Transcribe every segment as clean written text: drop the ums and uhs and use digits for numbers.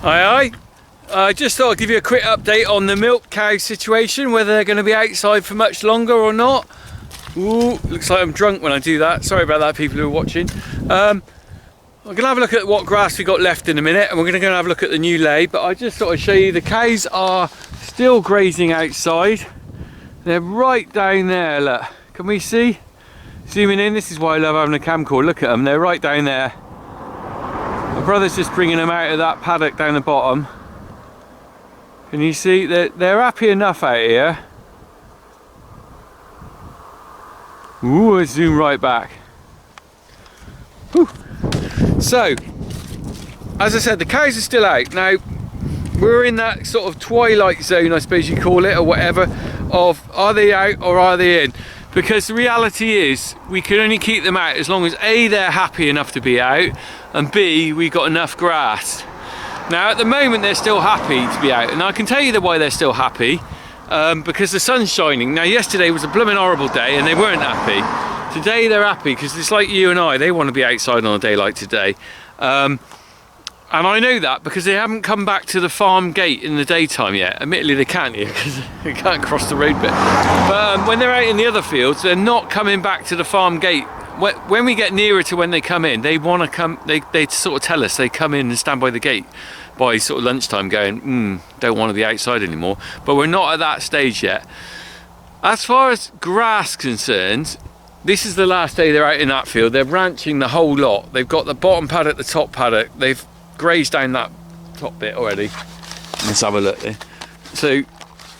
Aye, aye. I just thought I'd give you a quick update on the milk cow situation, whether they're going to be outside for much longer or not. Ooh, looks like I'm drunk when I do that. Sorry about that, people who are watching. We're going to have a look at what grass we got left in a minute, and we're going to go and have a look at the new lay. But I just thought I'd show you the cows are still grazing outside. They're right down there, look. Can we see? Zooming in, this is why I love having a camcorder. Look at them, they're right down there. My brother's just bringing them out of that paddock down the bottom. Can you see? They're happy enough out here. Ooh, let's zoom right back. Whew. So, as I said, the cows are still out. Now, we're in that sort of twilight zone, I suppose you call it, or whatever, of are they out or are they in? Because the reality is, we can only keep them out as long as A, they're happy enough to be out, and B, we got enough grass. Now, at the moment, they're still happy to be out, and I can tell you why they're still happy, because the sun's shining. Now, yesterday was a blooming horrible day, and they weren't happy. Today, they're happy, because it's like you and I, they want to be outside on a day like today. And I know that because they haven't come back to the farm gate in the daytime yet. Admittedly, they can't here because they can't cross the road bit. But when they're out in the other fields, they're not coming back to the farm gate. When we get nearer to when they come in, they want to come. They sort of tell us they come in and stand by the gate by sort of lunchtime, going, don't want to be outside anymore. But we're not at that stage yet. As far as grass concerned, this is the last day they're out in that field. They're ranching the whole lot. They've got the bottom paddock, the top paddock. They've grazed down that top bit already. Let's have a look there. So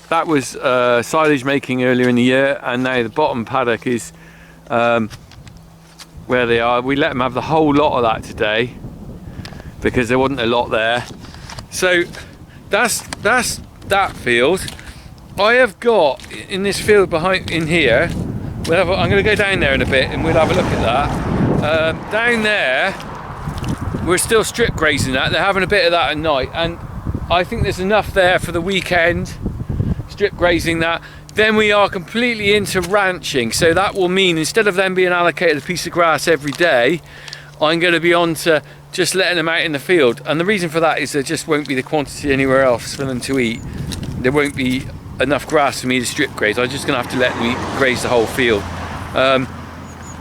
that was silage making earlier in the year, and now the bottom paddock is where they are. We let them have the whole lot of that today because there wasn't a lot there. So that's that field. I have got in this field behind in here. I'm going to go down there in a bit and we'll have a look at that. Down there, we're still strip grazing that. They're having a bit of that at night, and I think there's enough there for the weekend, strip grazing that. Then we are completely into ranching, so that will mean instead of them being allocated a piece of grass every day, I'm going to be on to just letting them out in the field. And the reason for that is there just won't be the quantity anywhere else for them to eat. There won't be enough grass for me to strip graze. I'm just going to have to let them graze the whole field,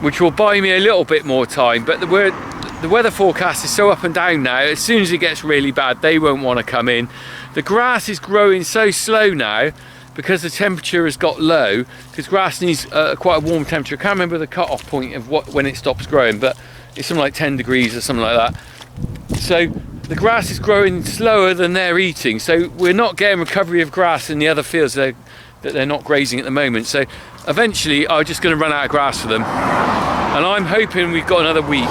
which will buy me a little bit more time. But the weather forecast is so up and down now. As soon as it gets really bad, they won't want to come in. The grass is growing so slow now because the temperature has got low, because grass needs quite a warm temperature. I can't remember the cut-off point of when it stops growing, but it's something like 10 degrees or something like that. So the grass is growing slower than they're eating, so we're not getting recovery of grass in the other fields that they're not grazing at the moment. So eventually I'm just going to run out of grass for them, and I'm hoping we've got another week,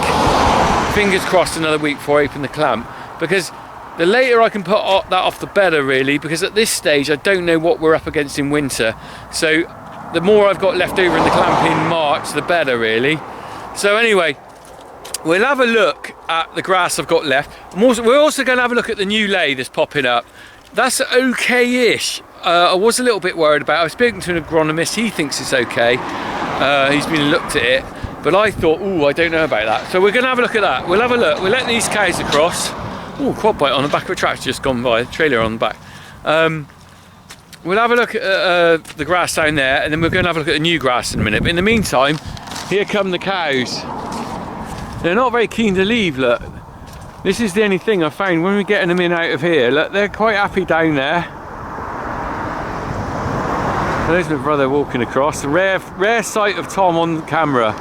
fingers crossed, another week before I open the clamp, because the later I can put that off, the better, really, because at this stage I don't know what we're up against in winter. So the more I've got left over in the clamp in March, the better, really. So anyway, we'll have a look at the grass I've got left. We're also going to have a look at the new lay that's popping up. That's okay-ish. I was a little bit worried about it. I was speaking to an agronomist. He thinks it's okay. He's been and looked at it. But I thought, I don't know about that. So we're going to have a look at that. We'll have a look. We'll let these cows across. Quad bike on the back of a tractor just gone by. Trailer on the back. We'll have a look at the grass down there, and then we're going to have a look at the new grass in a minute. But in the meantime, here come the cows. They're not very keen to leave, look. This is the only thing I found when we're getting them in out of here. Look, they're quite happy down there. There's my brother walking across. A rare sight of Tom on camera.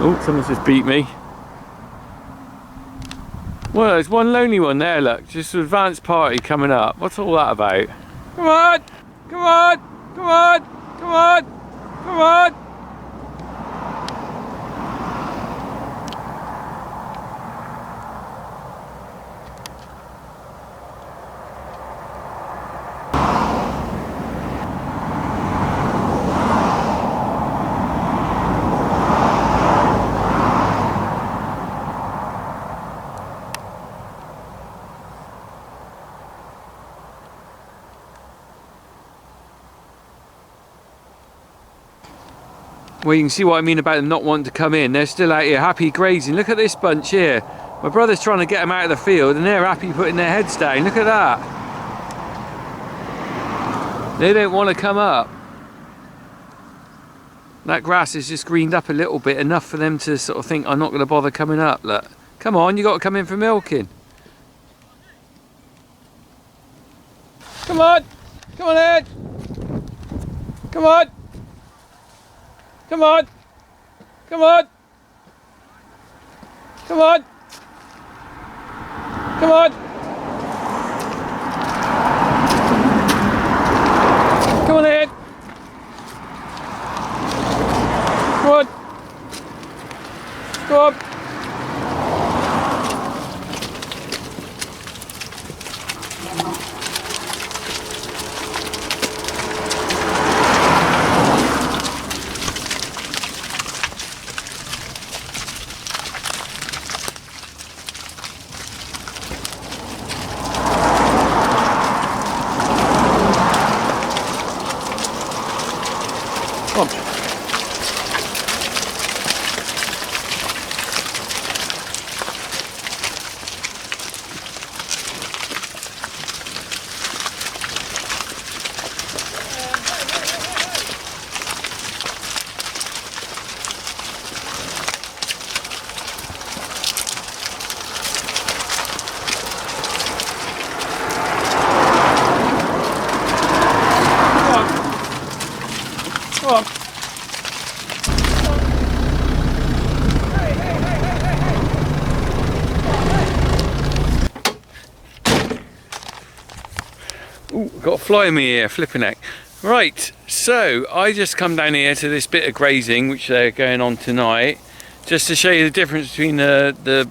Oh, someone's just beat me. Well, there's one lonely one there, look. Just an advanced party coming up. What's all that about? Come on! Come on! Come on! Come on! Come on! Well, you can see what I mean about them not wanting to come in. They're still out here happy grazing. Look at this bunch here. My brother's trying to get them out of the field and they're happy putting their heads down. Look at that. They don't want to come up. That grass is just greened up a little bit, enough for them to sort of think, I'm not going to bother coming up. Look, come on, you got to come in for milking. Come on, come on, Ed. Come on, come on, come on, come on, come on, come on, Ed. Come on. Come on. Come on. Come on. Ooh, got a fly in my ear, flipping heck. Right, so I just come down here to this bit of grazing which they're going on tonight, just to show you the difference between the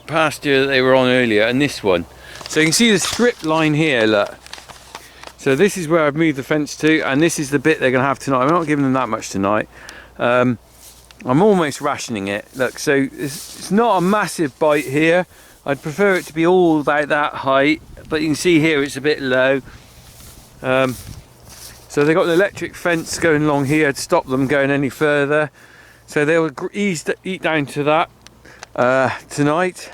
pasture that they were on earlier and this one. So you can see the strip line here, look. So this is where I've moved the fence to, and this is the bit they're going to have tonight. I'm not giving them that much tonight. I'm almost rationing it. Look, so it's not a massive bite here. I'd prefer it to be all about that height, but you can see here it's a bit low. So they've got an electric fence going along here to stop them going any further. So they'll eat down to that tonight.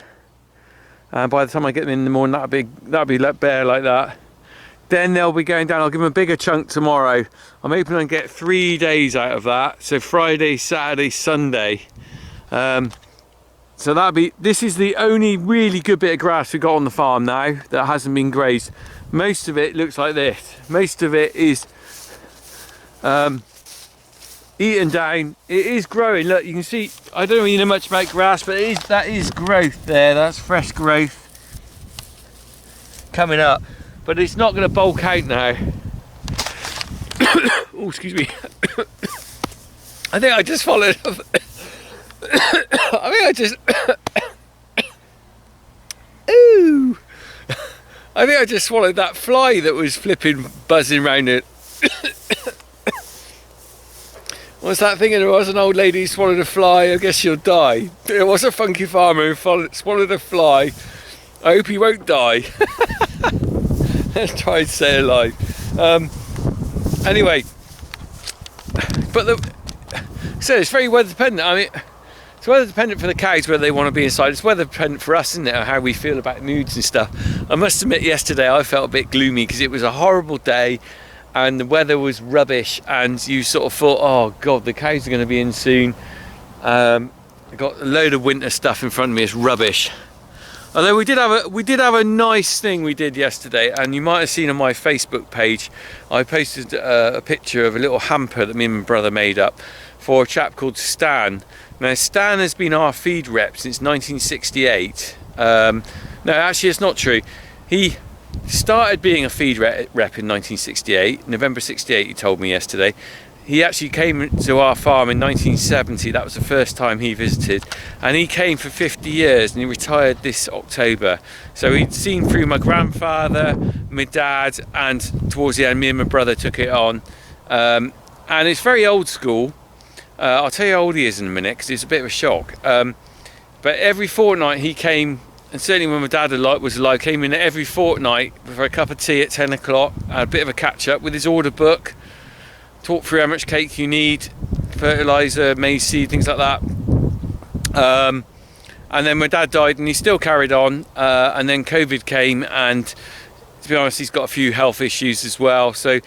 And by the time I get them in the morning, that'll be bare like that. Then they'll be going down. I'll give them a bigger chunk tomorrow. I'm hoping I can get 3 days out of that. So Friday, Saturday, Sunday. So this is the only really good bit of grass we've got on the farm now that hasn't been grazed. Most of it looks like this. Most of it is eaten down. It is growing. Look, you can see, I don't really know much about grass, but that is growth there. That's fresh growth coming up. But it's not going to bulk out now. Oh, excuse me. I think I just followed. I think I just. Ooh. I think I just swallowed that fly that was flipping, buzzing around it. What's that thing? There was an old lady who swallowed a fly. I guess she'll die. There was a funky farmer who swallowed a fly. I hope he won't die. Let's try and stay alive. Anyway, but it's very weather dependent. I mean, it's weather dependent for the cows whether they want to be inside. It's weather dependent for us, isn't it? How we feel about moods and stuff. I must admit, yesterday I felt a bit gloomy because it was a horrible day and the weather was rubbish, and you sort of thought, oh God, the cows are going to be in soon. I got a load of winter stuff in front of me. It's rubbish. Although we did have a nice thing we did yesterday, and you might have seen on my Facebook page, I posted a picture of a little hamper that me and my brother made up for a chap called Stan. Now Stan has been our feed rep since 1968. No, actually it's not true. He started being a feed rep in 1968, November 68, he told me yesterday. He actually came to our farm in 1970. That was the first time he visited, and he came for 50 years and he retired this October. So he'd seen through my grandfather, my dad, and towards the end me and my brother took it on. And it's very old school. I'll tell you how old he is in a minute because it's a bit of a shock. But every fortnight he came, and certainly when my dad was alive, came in every fortnight for a cup of tea at 10 o'clock, a bit of a catch up with his order book. Talk through how much cake you need, fertiliser, maize seed, things like that. And then my dad died, and he still carried on. And then COVID came, and to be honest, he's got a few health issues as well. So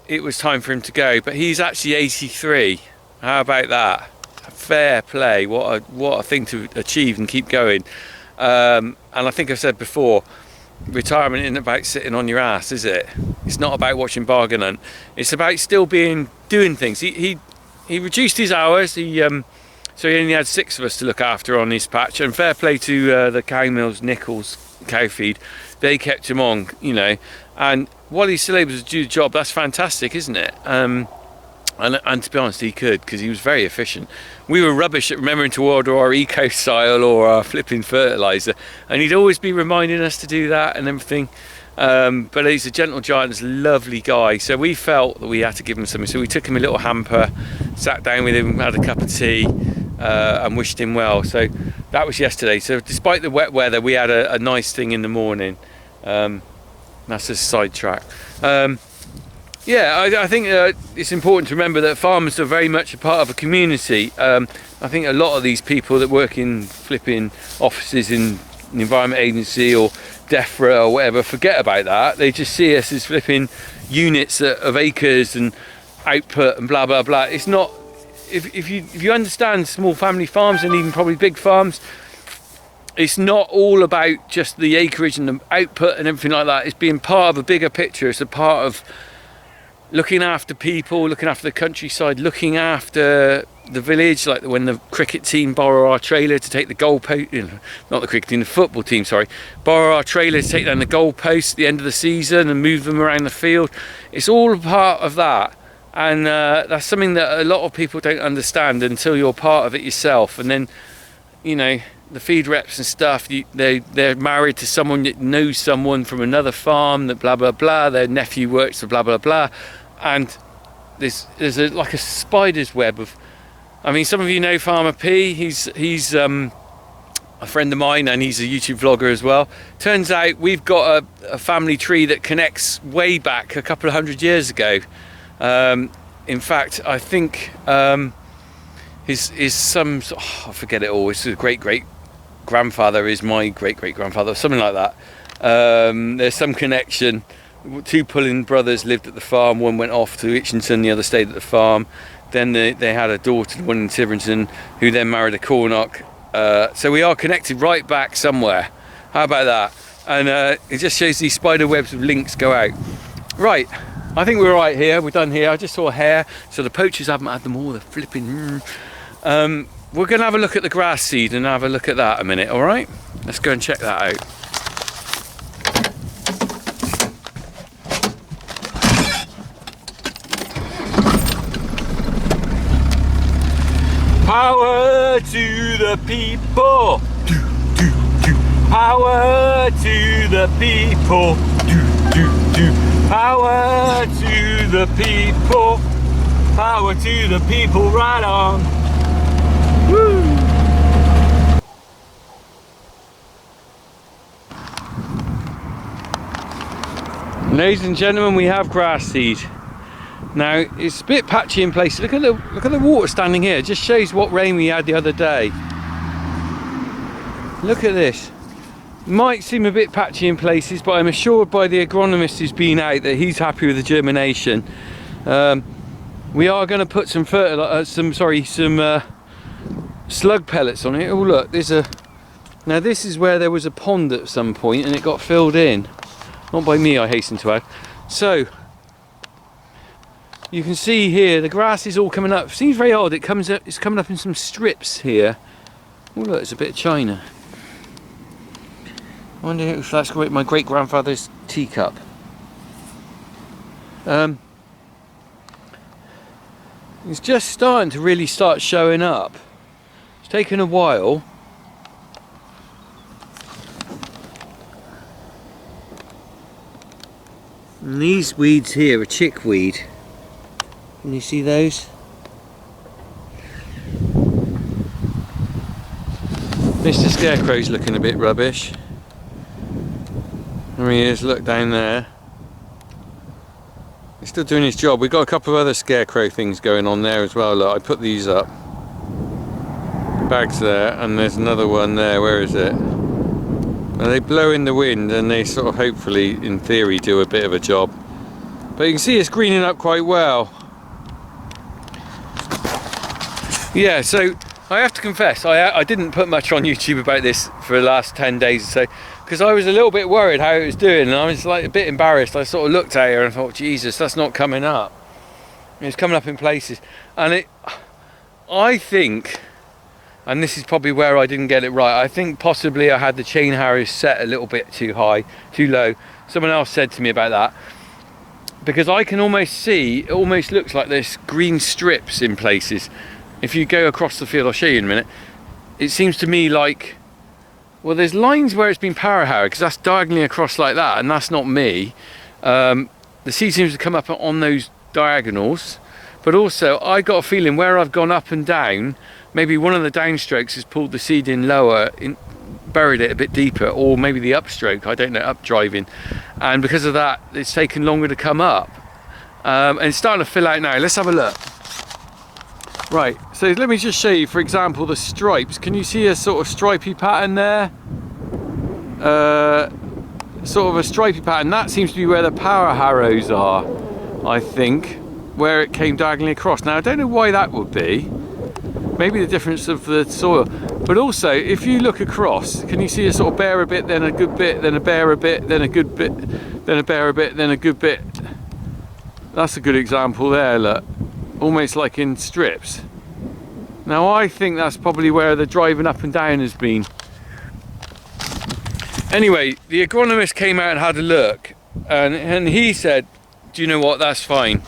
it was time for him to go. But he's actually 83. How about that? Fair play. What a thing to achieve and keep going. And I think I've said before, retirement isn't about sitting on your ass, is it? It's not about watching Bargain Hunt. It's about still doing things. He reduced his hours. So he only had 6 of us to look after on his patch. And fair play to the cow mills, Nichols cow feed. They kept him on, you know. And while he's still able to do the job, that's fantastic, isn't it? And to be honest, he could, because he was very efficient. We were rubbish at remembering to order our eco-style or our flipping fertiliser, and he'd always be reminding us to do that and everything. But he's a gentle giant, he's a lovely guy, so we felt that we had to give him something. So we took him a little hamper, sat down with him, had a cup of tea, and wished him well. So that was yesterday. So despite the wet weather, we had a nice thing in the morning. That's a sidetrack. Yeah, I think it's important to remember that farmers are very much a part of a community. I think a lot of these people that work in flipping offices in the Environment Agency or DEFRA or whatever forget about that. They just see us as flipping units of acres and output and blah blah blah. It's not. If you understand small family farms and even probably big farms, it's not all about just the acreage and the output and everything like that. It's being part of a bigger picture. It's a part of looking after people, looking after the countryside, looking after the village, like when the cricket team borrow our trailer to take the goalpost, not the cricket team, the football team, sorry, borrow our trailer to take down the goalposts at the end of the season and move them around the field. It's all part of that, and that's something that a lot of people don't understand until you're part of it yourself. And then, you know, the feed reps and stuff, they're married to someone that knows someone from another farm, that blah blah blah, their nephew works for blah blah blah, and there's like a spider's web of, I mean, some of you know Farmer P. He's a friend of mine, and he's a YouTube vlogger as well. Turns out we've got a family tree that connects way back a couple of 100 years ago. In fact, I think his some, I forget it all, his great grandfather is my great grandfather, something like that. There's some connection. 2 Pullen brothers lived at the farm. One went off to Itchington, the other stayed at the farm. Then they had a daughter, one in Tiverton, who then married a Cornock. So we are connected right back somewhere. How about that? And it just shows these spider webs of links go out. Right, I think we're right here. We're done here. I just saw a hare, so the poachers haven't had them all. They're flipping. We're going to have a look at the grass seed and have a look at that a minute, all right? Let's go and check that out. Power to the people. Do, do, do. Power to the people. Do, do, do. Power to the people. Power to the people, right on. Woo. Ladies and gentlemen, we have grass seed. Now it's a bit patchy in places. Look at the water standing here. It just shows what rain we had the other day. Look at this. Might seem a bit patchy in places, but I'm assured by the agronomist who's been out that he's happy with the germination. We are going to put some slug pellets on it. Oh look, now this is where there was a pond at some point and it got filled in. Not by me, I hasten to add. So you can see here the grass is all coming up. Seems very odd. It's coming up in some strips here. Oh look, it's a bit of china. I wonder if that's my great grandfather's teacup. It's just starting to really start showing up. It's taken a while. And these weeds here are chickweed. Can you see those? Mr. Scarecrow's looking a bit rubbish. There he is, look down there. He's still doing his job. We've got a couple of other scarecrow things going on there as well. Look, I put these up. bags there, and there's another one there. Where is it? Well, they blow in the wind and they sort of hopefully, in theory, do a bit of a job. But you can see it's greening up quite well. Yeah, so I have to confess, I didn't put much on YouTube about this for the last 10 days or so, because I was a little bit worried how it was doing, and I was like a bit embarrassed. I sort of looked at it and thought, Jesus, that's not coming up. It's coming up in places, and I think, and this is probably where I didn't get it right, I think possibly I had the chain harrows set a little bit too high, too low. Someone else said to me about that, because I can almost see, it almost looks like there's green strips in places. If you go across the field, I'll show you in a minute, it seems to me like, well, there's lines where it's been power harrowed, because that's diagonally across like that, and that's not me. The seed seems to come up on those diagonals, but also I got a feeling where I've gone up and down, maybe one of the downstrokes has pulled the seed in lower, buried it a bit deeper, or maybe the upstroke, I don't know, up driving, and because of that it's taken longer to come up, and it's starting to fill out now. Let's have a look. Right, so let me just show you, for example, the stripes. Can you see a sort of stripy pattern there? Sort of a stripy pattern. That seems to be where the power harrows are, I think, where it came diagonally across. Now I don't know why that would be. Maybe the difference of the soil, but also if you look across, can you see a sort of bare a bit, then a good bit, then a bare a bit, then a good bit, then a bare a bit, then a good bit? That's a good example there, look, almost like in strips. Now I think that's probably where the driving up and down has been. Anyway, the agronomist came out and had a look, and he said, do you know what, that's fine.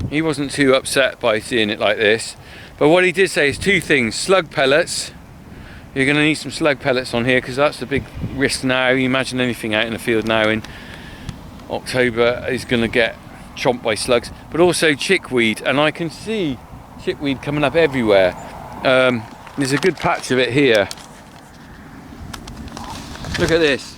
He wasn't too upset by seeing it like this. But what he did say is two things: slug pellets. You're going to need some slug pellets on here, because that's the big risk now. You imagine anything out in the field now in October is going to get chomped by slugs. But also chickweed, and I can see chickweed coming up everywhere. There's a good patch of it here. Look at this.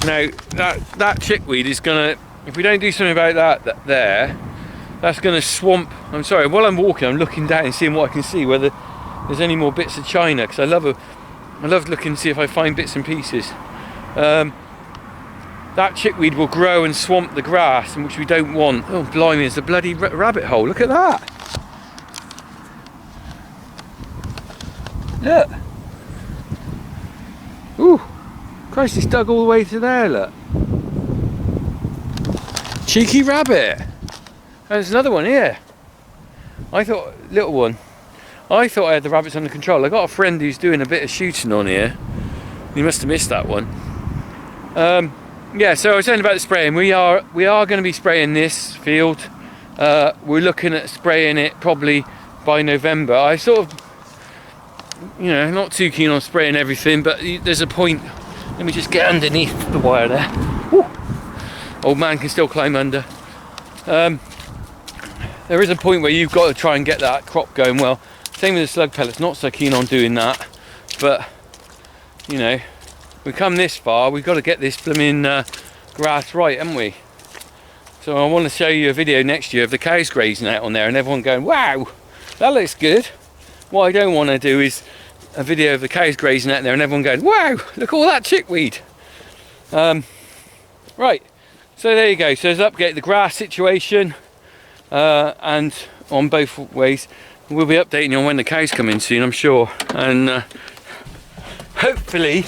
Now that chickweed is gonna, if we don't do something about that that's gonna swamp. I'm sorry, while I'm walking I'm looking down and seeing what I can see, whether there's any more bits of china, because I love looking to see if I find bits and pieces. That chickweed will grow and swamp the grass, which we don't want. Oh blimey, there's a bloody rabbit hole, look at that. Look. Ooh. Christ, it's dug all the way to there, look. Cheeky rabbit. There's another one here. I thought, little one. I thought I had the rabbits under control. I got a friend who's doing a bit of shooting on here. You must have missed that one. Yeah, so I was saying about the spraying. We are going to be spraying this field. We're looking at spraying it probably by November. I sort of, you know, not too keen on spraying everything, but there's a point. Let me just get underneath the wire there. Woo. Old man can still climb under. There is a point where you've got to try and get that crop going well. Same with the slug pellets, not so keen on doing that. But, you know, we come this far, we've got to get this blooming grass right, haven't we? So I want to show you a video next year of the cows grazing out on there and everyone going, wow, that looks good. What I don't want to do is a video of the cows grazing out there and everyone going, wow, look at all that chickweed. Right, so there you go. So there's update the grass situation, and on both ways. We'll be updating you on when the cows come in soon, I'm sure. And hopefully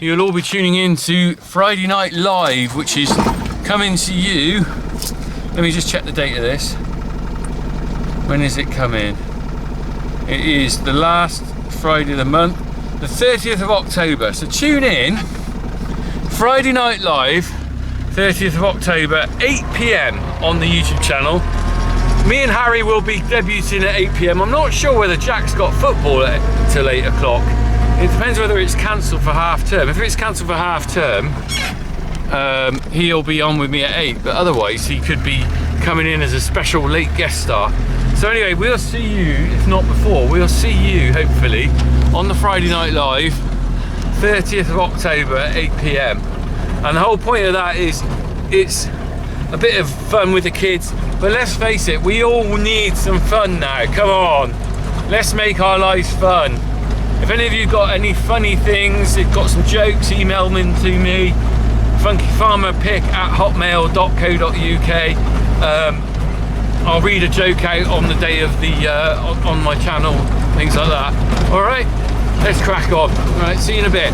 you'll all be tuning in to Friday Night Live, which is coming to you. Let me just check the date of this. When is it coming? It is the last Friday of the month, the 30th of October. So tune in, Friday Night Live, 30th of October, 8 PM on the YouTube channel. Me and Harry will be debuting at 8 PM. I'm not sure whether Jack's got football till 8 o'clock. It depends whether it's cancelled for half term. If it's cancelled for half term, he'll be on with me at 8, but otherwise he could be coming in as a special late guest star. So anyway, we'll see you, if not before, we'll see you hopefully on the Friday Night Live, 30th of October at 8 PM. And the whole point of that is, it's a bit of fun with the kids. But let's face it, we all need some fun now. Come on, let's make our lives fun. If any of you got any funny things, you've got some jokes, email them to me, funkyfarmerpick@hotmail.co.uk. I'll read a joke out on the day of the on my channel, things like that. All right, let's crack on. All right, see you in a bit.